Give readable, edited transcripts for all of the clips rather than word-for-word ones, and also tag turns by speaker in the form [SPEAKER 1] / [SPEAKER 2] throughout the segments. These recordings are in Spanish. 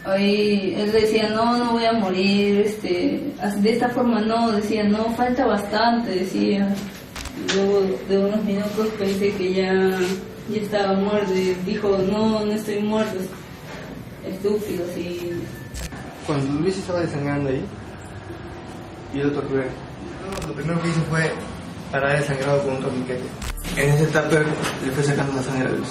[SPEAKER 1] Ahí él decía, no voy a morir, de esta forma no, decía, no, falta bastante, decía. Luego de unos minutos pensé que ya estaba muerto y dijo, no estoy muerto, estúpido, así.
[SPEAKER 2] Cuando Luis estaba desangrando ahí, yo lo torturé. Lo primero que hice fue parar el sangrado con un torniquete. En ese tupper le fue sacando la sangre a Luis.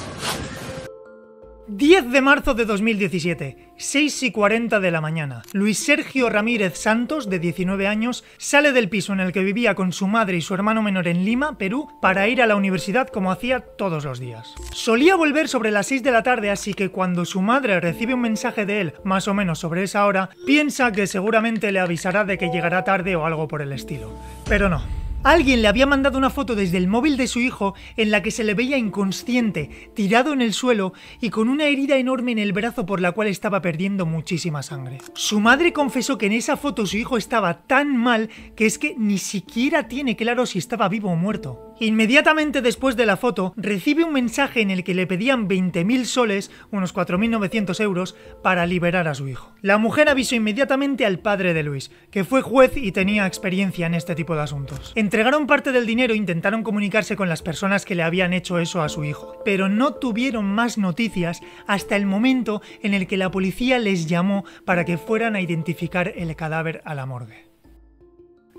[SPEAKER 3] 10 de marzo de 2017, 6:40 de la mañana. Luis Sergio Ramírez Santos, de 19 años, sale del piso en el que vivía con su madre y su hermano menor en Lima, Perú, para ir a la universidad como hacía todos los días. Solía volver sobre las 6 de la tarde, así que cuando su madre recibe un mensaje de él, más o menos sobre esa hora, piensa que seguramente le avisará de que llegará tarde o algo por el estilo. Pero no. Alguien le había mandado una foto desde el móvil de su hijo en la que se le veía inconsciente, tirado en el suelo y con una herida enorme en el brazo por la cual estaba perdiendo muchísima sangre. Su madre confesó que en esa foto su hijo estaba tan mal que es que ni siquiera tiene claro si estaba vivo o muerto. Inmediatamente después de la foto, recibe un mensaje en el que le pedían 20.000 soles, unos 4.900 euros, para liberar a su hijo. La mujer avisó inmediatamente al padre de Luis, que fue juez y tenía experiencia en este tipo de asuntos. Entregaron parte del dinero e intentaron comunicarse con las personas que le habían hecho eso a su hijo, pero no tuvieron más noticias hasta el momento en el que la policía les llamó para que fueran a identificar el cadáver a la morgue.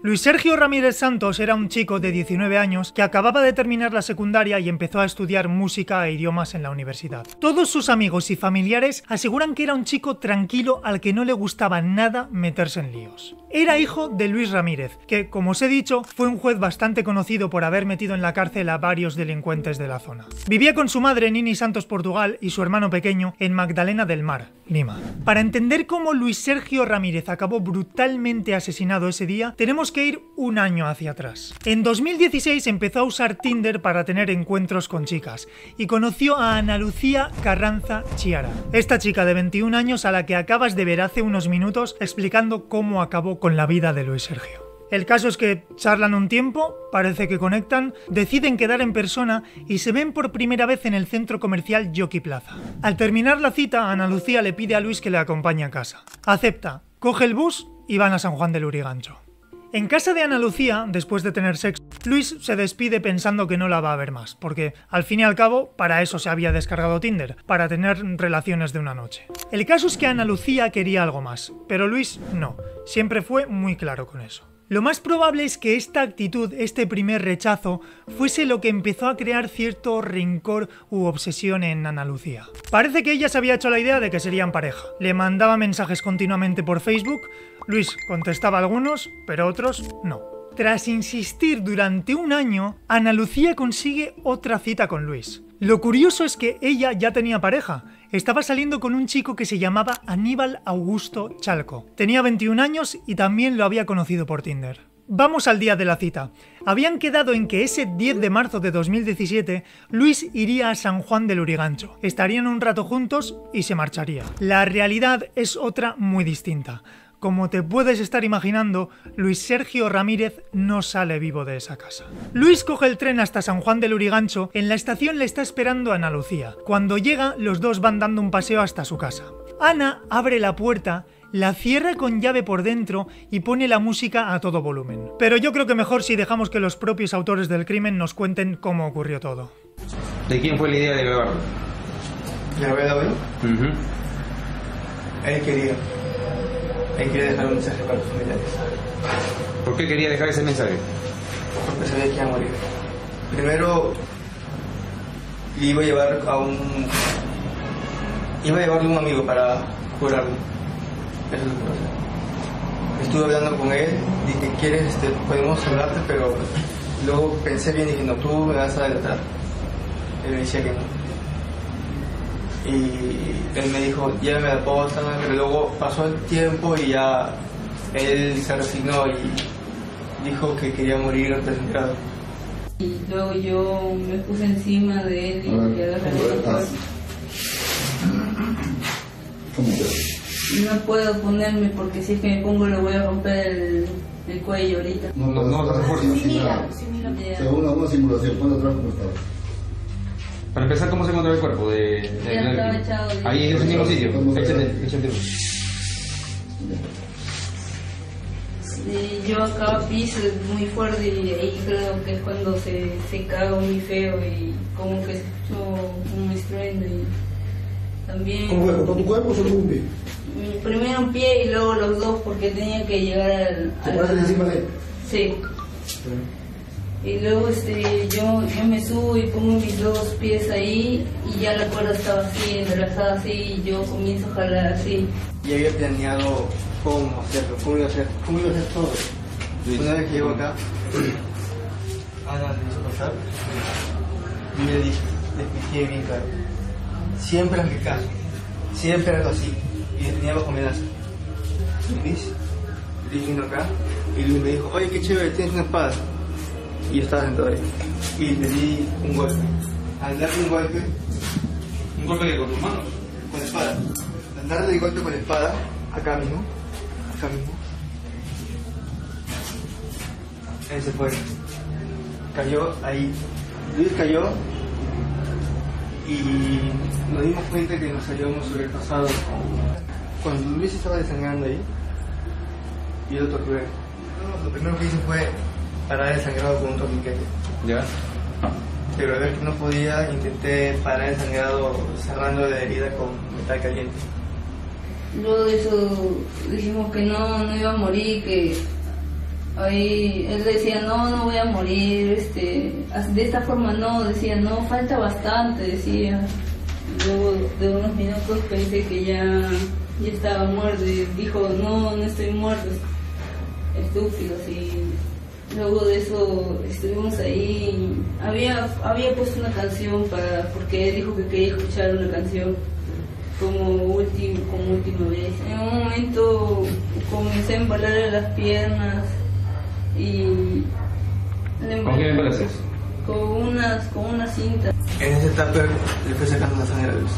[SPEAKER 3] Luis Sergio Ramírez Santos era un chico de 19 años que acababa de terminar la secundaria y empezó a estudiar música e idiomas en la universidad. Todos sus amigos y familiares aseguran que era un chico tranquilo al que no le gustaba nada meterse en líos. Era hijo de Luis Ramírez, que, como os he dicho, fue un juez bastante conocido por haber metido en la cárcel a varios delincuentes de la zona. Vivía con su madre en Nini Santos, Portugal, y su hermano pequeño en Magdalena del Mar, Lima. Para entender cómo Luis Sergio Ramírez acabó brutalmente asesinado ese día, tenemos que ir un año hacia atrás. En 2016 empezó a usar Tinder para tener encuentros con chicas y conoció a Ana Lucía Carranza Chiara, esta chica de 21 años a la que acabas de ver hace unos minutos explicando cómo acabó con la vida de Luis Sergio. El caso es que charlan un tiempo, parece que conectan, deciden quedar en persona y se ven por primera vez en el centro comercial Jockey Plaza. Al terminar la cita, Ana Lucía le pide a Luis que le acompañe a casa. Acepta, coge el bus y van a San Juan de Lurigancho. En casa de Ana Lucía, después de tener sexo, Luis se despide pensando que no la va a ver más, porque al fin y al cabo para eso se había descargado Tinder, para tener relaciones de una noche. El caso es que Ana Lucía quería algo más, pero Luis no, siempre fue muy claro con eso. Lo más probable es que esta actitud, este primer rechazo, fuese lo que empezó a crear cierto rencor u obsesión en Ana Lucía. Parece que ella se había hecho la idea de que serían pareja. Le mandaba mensajes continuamente por Facebook, Luis contestaba algunos, pero otros no. Tras insistir durante un año, Ana Lucía consigue otra cita con Luis. Lo curioso es que ella ya tenía pareja. Estaba saliendo con un chico que se llamaba Aníbal Augusto Chalco. Tenía 21 años y también lo había conocido por Tinder. Vamos al día de la cita. Habían quedado en que ese 10 de marzo de 2017 Luis iría a San Juan de Lurigancho. Estarían un rato juntos y se marcharía. La realidad es otra muy distinta. Como te puedes estar imaginando, Luis Sergio Ramírez no sale vivo de esa casa. Luis coge el tren hasta San Juan de Lurigancho. En la estación le está esperando Ana Lucía. Cuando llega, los dos van dando un paseo hasta su casa. Ana abre la puerta, la cierra con llave por dentro y pone la música a todo volumen. Pero yo creo que mejor si dejamos que los propios autores del crimen nos cuenten cómo ocurrió todo.
[SPEAKER 4] ¿De quién fue la idea de grabarlo?
[SPEAKER 2] ¿Ya lo veo? Él quería dejar un mensaje para los familiares.
[SPEAKER 4] ¿Por qué quería dejar ese mensaje?
[SPEAKER 2] Porque sabía que iba a morir. Primero, le iba a llevar llevarle un amigo para curarlo. Eso es lo que pasó. Estuve hablando con él, dije, ¿quieres? Podemos hablarte, pero luego pensé bien y dije, no, tú me vas a delatar. Él me decía que no. Y él me dijo, llévame a la posta, pero luego pasó el tiempo y ya él se resignó y dijo que quería morir antes de entrar.
[SPEAKER 1] Y luego yo me puse encima de él y agarré el cuerpo. No puedo ponerme porque si es que me pongo le voy a romper el cuello ahorita.
[SPEAKER 5] No te refuerzas. Según una simulación, ¿cuándo atrás cómo estabas?
[SPEAKER 4] Para empezar, ¿cómo se encontró el cuerpo?
[SPEAKER 1] Ya estaba echado.
[SPEAKER 4] Ahí en ese mismo sitio. Échate.
[SPEAKER 1] Y yo acá piso muy fuerte y ahí creo que es cuando se caga muy feo y como que se escuchó un estruendo y también...
[SPEAKER 5] ¿Cómo fue? ¿Con tu cuerpo o solo con un pie?
[SPEAKER 1] Primero un pie y luego los dos porque tenía que llegar
[SPEAKER 5] ¿Te paraste encima de él?
[SPEAKER 1] Sí. Y luego yo me subo y pongo mis dos pies ahí y ya la cuerda estaba así, entrelazada así y yo comienzo a jalar así.
[SPEAKER 2] Y había planeado cómo hacerlo, cómo iba a hacer todo. Una vez que llego acá, Ana me hizo pasar y le expliqué bien claro. Siempre hazle caso, siempre algo así. Y le tenía bajo amenaza. Luis vino acá y Luis me dijo, oye, qué chévere, tienes una espada. Y yo estaba sentado ahí. Y le di un golpe. Al darle un golpe...
[SPEAKER 4] ¿Un golpe con tus manos?
[SPEAKER 2] Con la espada. Al darle el golpe con la espada, acá mismo. Él se fue. Cayó ahí. Luis cayó y nos dimos cuenta que nos habíamos sobrepasado. Cuando Luis estaba desangrando ahí, yo lo torturé. Lo primero que hice fue parar el sangrado con un torniquete.
[SPEAKER 4] ¿Ya?
[SPEAKER 2] Pero al ver que no podía, intenté parar el sangrado cerrando la herida con metal caliente.
[SPEAKER 1] Luego de eso dijimos que no iba a morir, que ahí él decía no voy a morir, de esta forma no, decía no, falta bastante, decía. Luego de unos minutos pensé que ya estaba muerto y dijo no estoy muerto, estúpido, así. Luego de eso estuvimos ahí, había puesto una canción porque él dijo que quería escuchar una canción como última vez. En un momento comencé a embalarle las piernas y...
[SPEAKER 4] ¿Con qué embalaces?
[SPEAKER 1] Con una cinta.
[SPEAKER 2] En esa etapa le fui sacando la sangre a Luis.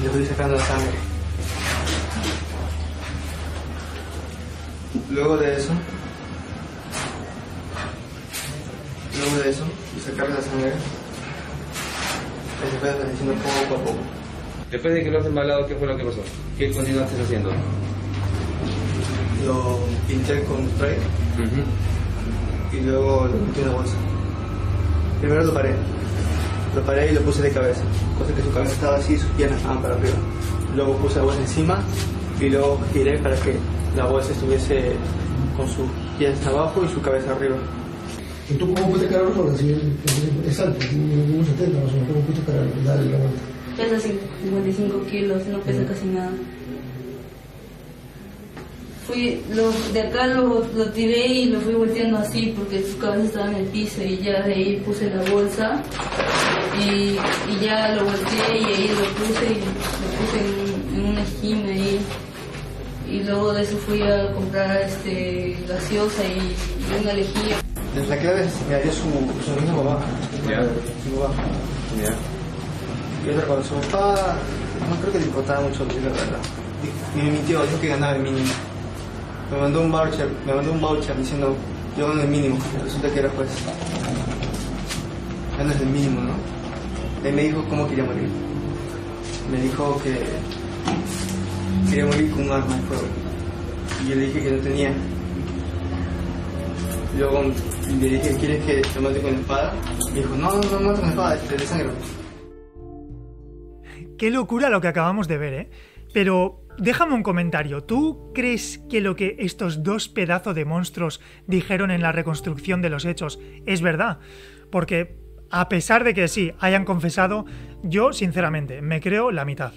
[SPEAKER 2] Le fui sacando la sangre. Luego de eso, y sacarle la sangre, se fue desvaneciendo poco a poco.
[SPEAKER 4] Después de que lo has embalado, ¿qué fue lo que pasó? ¿Qué continuaste haciendo?
[SPEAKER 2] Lo pinté con spray y luego lo metí en una bolsa. Primero lo paré y lo puse de cabeza, cosa que su cabeza estaba así y sus piernas estaban para arriba. Luego puse la bolsa encima y luego giré para que la bolsa estuviese con sus pies abajo y su cabeza arriba.
[SPEAKER 5] ¿Y tú cómo pudiste cargar sola? Si es alto, 1,70 más o menos, ¿cómo pudiste darle la vuelta?
[SPEAKER 1] Pesa 55 kilos, no pesa casi nada. De acá lo tiré y lo fui volteando así porque su cabeza estaba en el piso y ya de ahí puse la bolsa y ya lo volteé y ahí lo puse en una esquina ahí. Y luego de eso fui a comprar gaseosa y una lejía.
[SPEAKER 2] La clave me dio su misma mamá.
[SPEAKER 4] Ya.
[SPEAKER 2] Su mamá.
[SPEAKER 4] Ya.
[SPEAKER 2] Y otra cosa, su papá no creo que le importaba mucho, la verdad. Y me mintió, dijo que ganaba el mínimo. Me mandó un voucher diciendo yo gano el mínimo. Resulta que era pues ganas el mínimo, ¿no? Él me dijo cómo quería morir. Me dijo que quería morir con un arma de fuego. Y yo le dije que no tenía. Luego le dije, ¿quieres que te mate con la espada? Me dijo, no mate con la espada, te desangro.
[SPEAKER 3] Qué locura lo que acabamos de ver, ¿eh? Pero déjame un comentario. ¿Tú crees que lo que estos dos pedazos de monstruos dijeron en la reconstrucción de los hechos es verdad? Porque a pesar de que sí, hayan confesado, yo sinceramente me creo la mitad.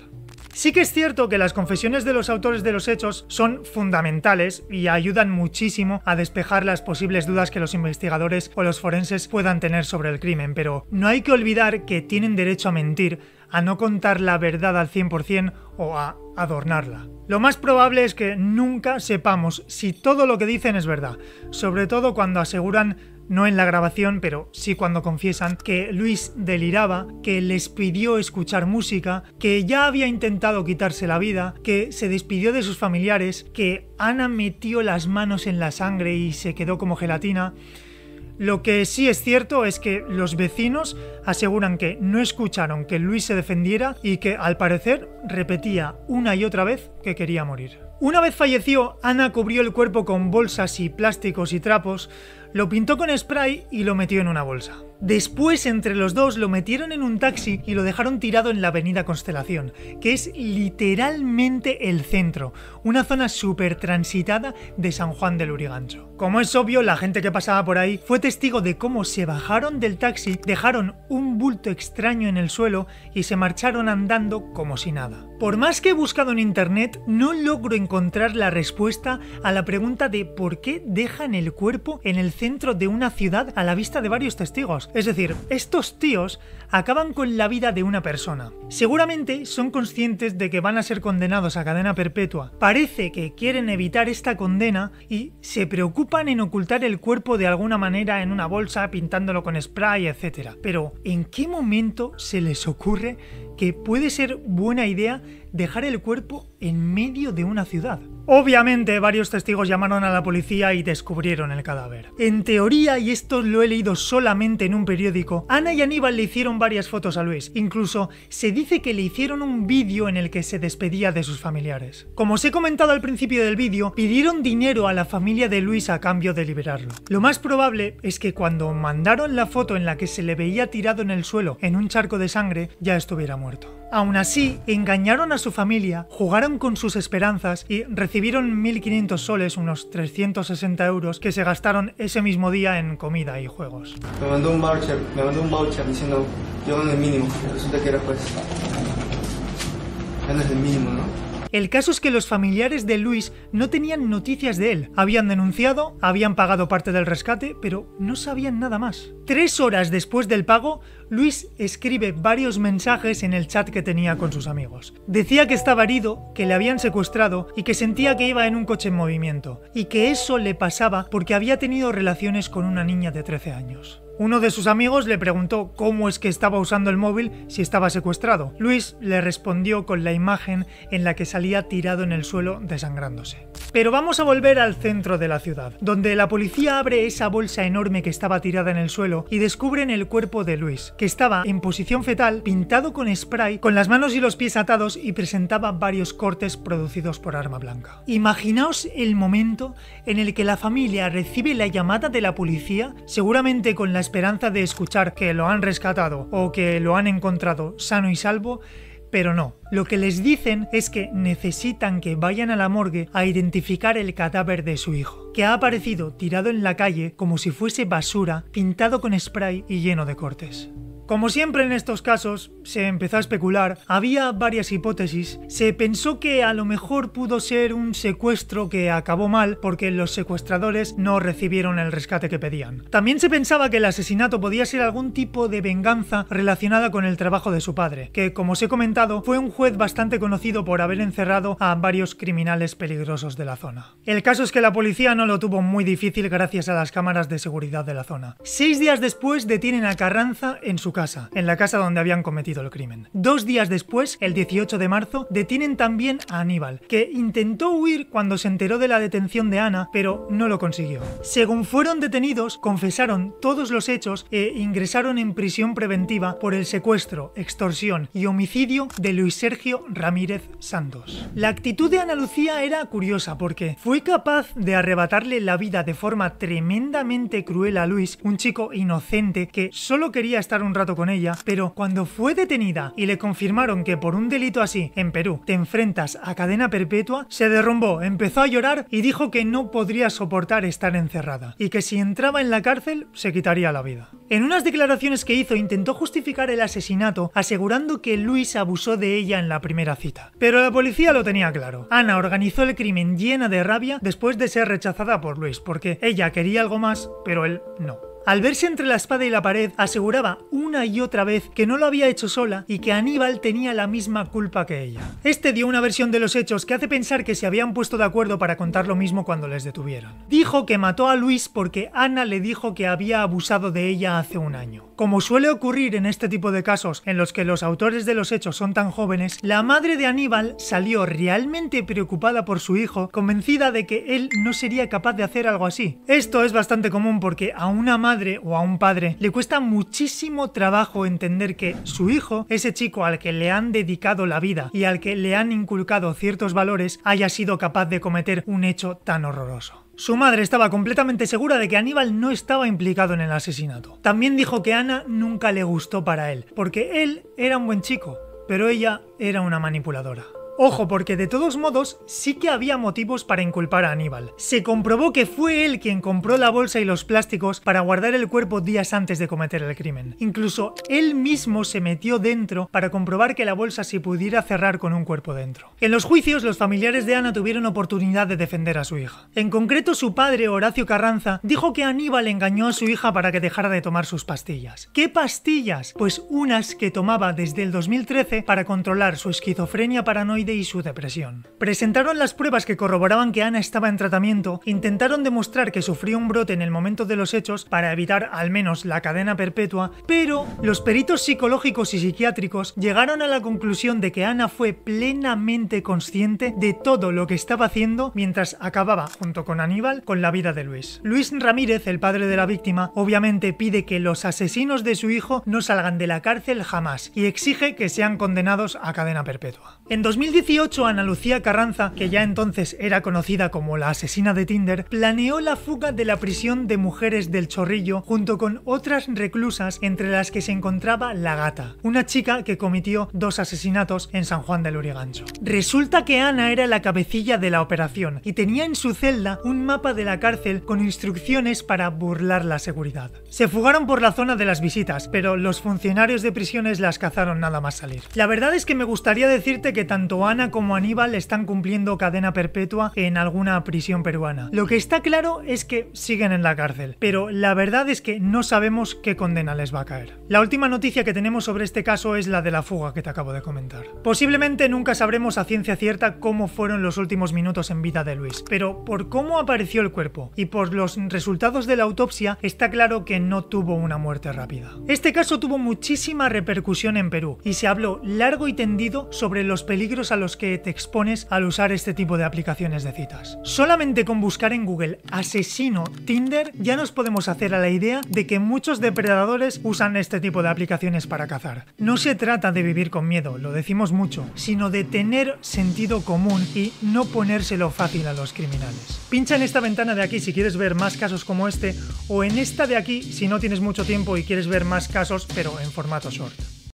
[SPEAKER 3] Sí que es cierto que las confesiones de los autores de los hechos son fundamentales y ayudan muchísimo a despejar las posibles dudas que los investigadores o los forenses puedan tener sobre el crimen, pero no hay que olvidar que tienen derecho a mentir, a no contar la verdad al 100% o a adornarla. Lo más probable es que nunca sepamos si todo lo que dicen es verdad, sobre todo cuando aseguran, no en la grabación, pero sí cuando confiesan que Luis deliraba, que les pidió escuchar música, que ya había intentado quitarse la vida, que se despidió de sus familiares, que Ana metió las manos en la sangre y se quedó como gelatina. Lo que sí es cierto es que los vecinos aseguran que no escucharon que Luis se defendiera y que, al parecer, repetía una y otra vez que quería morir. Una vez falleció, Ana cubrió el cuerpo con bolsas y plásticos y trapos, lo pintó con spray y lo metió en una bolsa. Después, entre los dos, lo metieron en un taxi y lo dejaron tirado en la avenida Constelación, que es literalmente el centro, una zona súper transitada de San Juan de Lurigancho. Como es obvio, la gente que pasaba por ahí fue testigo de cómo se bajaron del taxi, dejaron un bulto extraño en el suelo y se marcharon andando como si nada. Por más que he buscado en internet, no logro encontrar la respuesta a la pregunta de por qué dejan el cuerpo en el centro de una ciudad a la vista de varios testigos. Es decir, estos tíos acaban con la vida de una persona. Seguramente son conscientes de que van a ser condenados a cadena perpetua. Parece que quieren evitar esta condena y se preocupan en ocultar el cuerpo de alguna manera en una bolsa, pintándolo con spray, etc. Pero, ¿en qué momento se les ocurre que puede ser buena idea dejar el cuerpo en medio de una ciudad? Obviamente, varios testigos llamaron a la policía y descubrieron el cadáver. En teoría, y esto lo he leído solamente en un periódico, Ana y Aníbal le hicieron varias fotos a Luis. Incluso se dice que le hicieron un vídeo en el que se despedía de sus familiares. Como os he comentado al principio del vídeo, pidieron dinero a la familia de Luis a cambio de liberarlo. Lo más probable es que cuando mandaron la foto en la que se le veía tirado en el suelo en un charco de sangre, ya estuviera muerto. Aún así, engañaron a su familia, jugaron con sus esperanzas y recibieron 1.500 soles, unos 360 euros, que se gastaron ese mismo día en comida y juegos.
[SPEAKER 2] Me mandó un voucher diciendo yo gano el mínimo. Resulta que era pues ganas el mínimo, ¿no?
[SPEAKER 3] El caso es que los familiares de Luis no tenían noticias de él. Habían denunciado, habían pagado parte del rescate, pero no sabían nada más. 3 horas después del pago, Luis escribe varios mensajes en el chat que tenía con sus amigos. Decía que estaba herido, que le habían secuestrado y que sentía que iba en un coche en movimiento, y que eso le pasaba porque había tenido relaciones con una niña de 13 años. Uno de sus amigos le preguntó cómo es que estaba usando el móvil si estaba secuestrado. Luis le respondió con la imagen en la que salía tirado en el suelo desangrándose. Pero vamos a volver al centro de la ciudad, donde la policía abre esa bolsa enorme que estaba tirada en el suelo y descubren el cuerpo de Luis, que estaba en posición fetal, pintado con spray, con las manos y los pies atados y presentaba varios cortes producidos por arma blanca. Imaginaos el momento en el que la familia recibe la llamada de la policía, seguramente con la esperanza de escuchar que lo han rescatado o que lo han encontrado sano y salvo, pero no. Lo que les dicen es que necesitan que vayan a la morgue a identificar el cadáver de su hijo, que ha aparecido tirado en la calle como si fuese basura, pintado con spray y lleno de cortes. Como siempre en estos casos, se empezó a especular, había varias hipótesis, se pensó que a lo mejor pudo ser un secuestro que acabó mal porque los secuestradores no recibieron el rescate que pedían. También se pensaba que el asesinato podía ser algún tipo de venganza relacionada con el trabajo de su padre, que como os he comentado, fue un juez bastante conocido por haber encerrado a varios criminales peligrosos de la zona. El caso es que la policía no lo tuvo muy difícil gracias a las cámaras de seguridad de la zona. 6 días después detienen a Carranza en su casa, en la casa donde habían cometido el crimen. 2 días después, el 18 de marzo, detienen también a Aníbal, que intentó huir cuando se enteró de la detención de Ana, pero no lo consiguió. Según fueron detenidos, confesaron todos los hechos e ingresaron en prisión preventiva por el secuestro, extorsión y homicidio de Luis Sergio Ramírez Santos. La actitud de Ana Lucía era curiosa porque fue capaz de arrebatarle la vida de forma tremendamente cruel a Luis, un chico inocente que solo quería estar un rato con ella, pero cuando fue detenida y le confirmaron que por un delito así, en Perú, te enfrentas a cadena perpetua, se derrumbó, empezó a llorar y dijo que no podría soportar estar encerrada y que si entraba en la cárcel se quitaría la vida. En unas declaraciones que hizo intentó justificar el asesinato asegurando que Luis abusó de ella en la primera cita. Pero la policía lo tenía claro. Ana organizó el crimen llena de rabia después de ser rechazada por Luis, porque ella quería algo más, pero él no. Al verse entre la espada y la pared, aseguraba una y otra vez que no lo había hecho sola y que Aníbal tenía la misma culpa que ella. Este dio una versión de los hechos que hace pensar que se habían puesto de acuerdo para contar lo mismo cuando les detuvieron. Dijo que mató a Luis porque Ana le dijo que había abusado de ella hace un año. Como suele ocurrir en este tipo de casos en los que los autores de los hechos son tan jóvenes, la madre de Aníbal salió realmente preocupada por su hijo, convencida de que él no sería capaz de hacer algo así. Esto es bastante común porque a una madre madre o a un padre le cuesta muchísimo trabajo entender que su hijo, ese chico al que le han dedicado la vida y al que le han inculcado ciertos valores, haya sido capaz de cometer un hecho tan horroroso. Su madre estaba completamente segura de que Aníbal no estaba implicado en el asesinato. También dijo que Ana nunca le gustó para él, porque él era un buen chico, pero ella era una manipuladora. Ojo, porque de todos modos sí que había motivos para inculpar a Aníbal. Se comprobó que fue él quien compró la bolsa y los plásticos para guardar el cuerpo días antes de cometer el crimen. Incluso él mismo se metió dentro para comprobar que la bolsa se pudiera cerrar con un cuerpo dentro. En los juicios, los familiares de Ana tuvieron oportunidad de defender a su hija. En concreto, su padre, Horacio Carranza, dijo que Aníbal engañó a su hija para que dejara de tomar sus pastillas. ¿Qué pastillas? Pues unas que tomaba desde el 2013 para controlar su esquizofrenia paranoide y su depresión. Presentaron las pruebas que corroboraban que Ana estaba en tratamiento, intentaron demostrar que sufrió un brote en el momento de los hechos para evitar al menos la cadena perpetua, pero los peritos psicológicos y psiquiátricos llegaron a la conclusión de que Ana fue plenamente consciente de todo lo que estaba haciendo mientras acababa, junto con Aníbal, con la vida de Luis. Luis Ramírez, el padre de la víctima, obviamente pide que los asesinos de su hijo no salgan de la cárcel jamás y exige que sean condenados a cadena perpetua. En 2018, Ana Lucía Carranza, que ya entonces era conocida como la asesina de Tinder, planeó la fuga de la prisión de mujeres del Chorrillo junto con otras reclusas, entre las que se encontraba La Gata, una chica que cometió 2 asesinatos en San Juan del Lurigancho. Resulta que Ana era la cabecilla de la operación y tenía en su celda un mapa de la cárcel con instrucciones para burlar la seguridad. Se fugaron por la zona de las visitas, pero los funcionarios de prisiones las cazaron nada más salir. La verdad es que me gustaría decirte que tanto Ana como Aníbal están cumpliendo cadena perpetua en alguna prisión peruana. Lo que está claro es que siguen en la cárcel, pero la verdad es que no sabemos qué condena les va a caer. La última noticia que tenemos sobre este caso es la de la fuga que te acabo de comentar. Posiblemente nunca sabremos a ciencia cierta cómo fueron los últimos minutos en vida de Luis, pero por cómo apareció el cuerpo y por los resultados de la autopsia está claro que no tuvo una muerte rápida. Este caso tuvo muchísima repercusión en Perú y se habló largo y tendido sobre los peligros a los que te expones al usar este tipo de aplicaciones de citas. Solamente con buscar en Google asesino Tinder ya nos podemos hacer a la idea de que muchos depredadores usan este tipo de aplicaciones para cazar. No se trata de vivir con miedo, lo decimos mucho, sino de tener sentido común y no ponérselo fácil a los criminales. Pincha en esta ventana de aquí si quieres ver más casos como este, o en esta de aquí si no tienes mucho tiempo y quieres ver más casos pero en formato short.